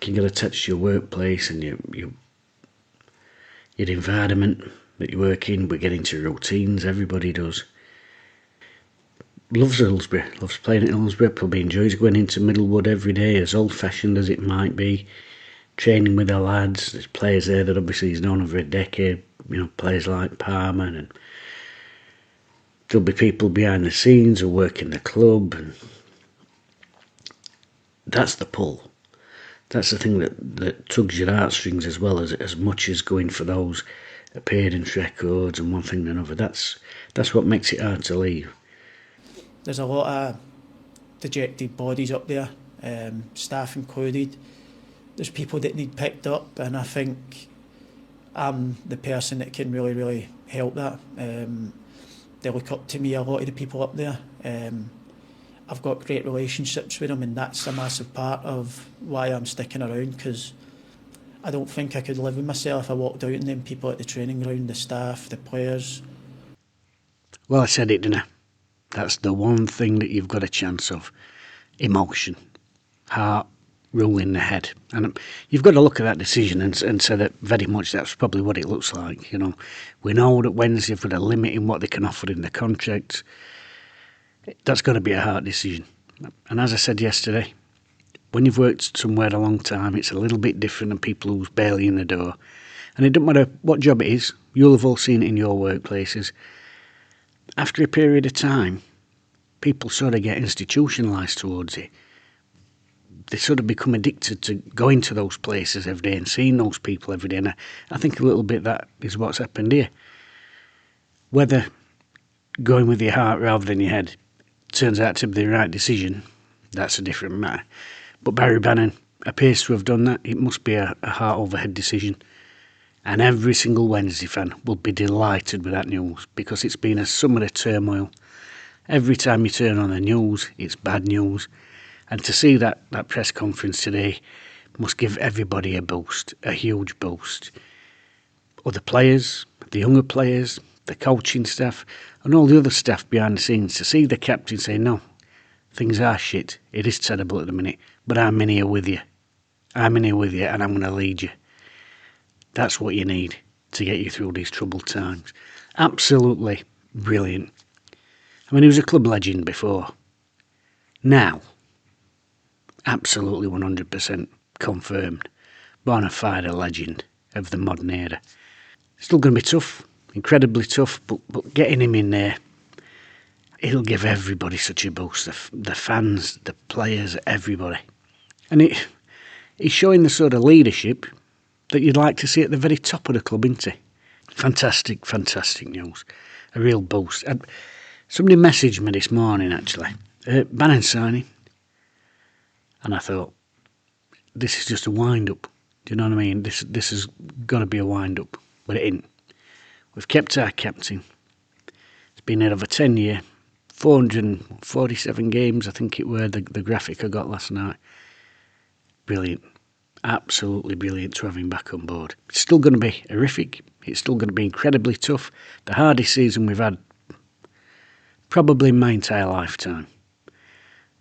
you get attached to your workplace and your environment that you work in. We get into routines, everybody does. Loves Hillsborough, loves playing at Hillsborough, probably enjoys going into Middlewood every day, as old-fashioned as it might be, training with the lads. There's players there that obviously he's known over a decade, players like Palmer, and there'll be people behind the scenes who work in the club, and that's the pull. That's the thing that tugs your heartstrings as well, as much as going for those appearance records and one thing and another. That's what makes it hard to leave. There's a lot of dejected bodies up there, staff included. There's people that need picked up, and I think I'm the person that can really, really help that. They look up to me, a lot of the people up there. I've got great relationships with them, and that's a massive part of why I'm sticking around, because I don't think I could live with myself if I walked out and them people at the training ground, the staff, the players. Well, I said it, didn't I? That's the one thing that you've got a chance of. Emotion. Heart ruling the head. And you've got to look at that decision and say that very much that's probably what it looks like. We know that Wednesday have got a limit in what they can offer in the contract. That's got to be a hard decision. And as I said yesterday, when you've worked somewhere a long time, it's a little bit different than people who's barely in the door. And it doesn't matter what job it is, you'll have all seen it in your workplaces. After a period of time, people sort of get institutionalised towards it. They sort of become addicted to going to those places every day and seeing those people every day. And I think a little bit that is what's happened here. Whether going with your heart rather than your head turns out to be the right decision, that's a different matter. But Barry Bannan appears to have done that. It must be a heart over head decision. And every single Wednesday fan will be delighted with that news, because it's been a summer of turmoil. Every time you turn on the news, it's bad news. And to see that press conference today must give everybody a boost, a huge boost. Other players, the younger players, the coaching staff, and all the other staff behind the scenes, to see the captain say, no, things are shit. It is terrible at the minute, but I'm in here with you. I'm in here with you, and I'm going to lead you. That's what you need to get you through these troubled times. Absolutely brilliant. I mean, he was a club legend before. Now, absolutely 100% confirmed. Bona fide legend of the modern era. Still going to be tough, incredibly tough, but getting him in there, it'll give everybody such a boost. The fans, the players, everybody. And he's showing the sort of leadership that you'd like to see at the very top of the club, isn't he? Fantastic, fantastic news. A real boost. Somebody messaged me this morning, actually. Bannan signing. And I thought, this is just a wind-up. Do you know what I mean? This has got to be a wind-up. But it ain't. We've kept our captain. It's been there over 10 years. 447 games, I think it were, the graphic I got last night. Brilliant. Absolutely brilliant to have him back on board. It's still going to be horrific. It's still going to be incredibly tough. The hardest season we've had probably in my entire lifetime.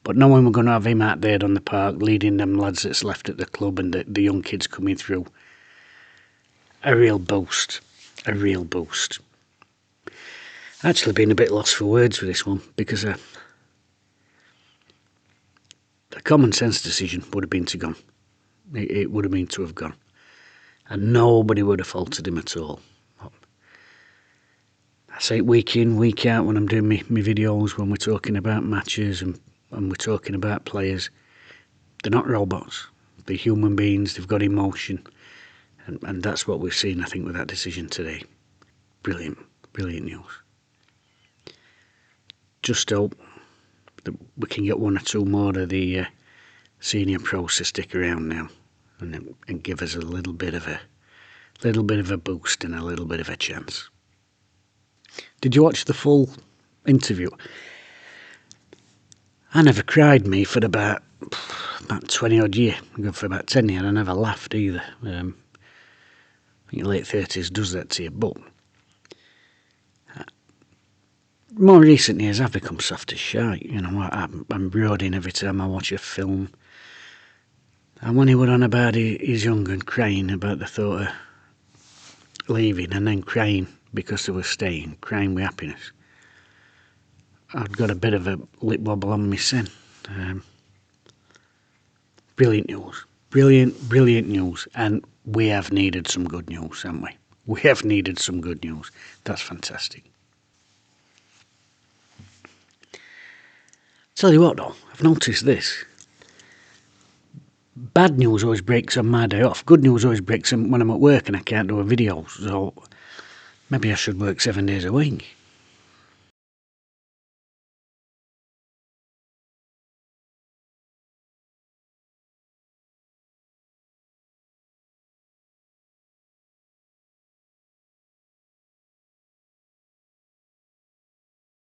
But knowing we're going to have him out there on the park, leading them lads that's left at the club and the young kids coming through, a real boost. A real boost. Actually been a bit lost for words with this one, because a common sense decision would have been to gone. It would have been to have gone. And nobody would have faulted him at all. I say it week in, week out when I'm doing my videos, when we're talking about matches and we're talking about players. They're not robots. They're human beings. They've got emotion. And that's what we've seen, I think, with that decision today. Brilliant. Brilliant news. Just hope that we can get one or two more of the senior pros to stick around now and give us a little bit of a boost and a little bit of a chance. Did you watch the full interview? I never cried, me, for about 20 odd years. For about 10 years, I never laughed either. I think late 30s does that to you, but more recent years I've become soft as shite. I'm brooding every time I watch a film. And when he were on about his young and crying about the thought of leaving and then crying because they were staying, crying with happiness, I'd got a bit of a lip wobble on me sin. Brilliant news. Brilliant news. And we have needed some good news, haven't we? We have needed some good news. That's fantastic. Tell you what though, I've noticed this. Bad news always breaks on my day off. Good news always breaks on when I'm at work and I can't do a video. So maybe I should work 7 days a week.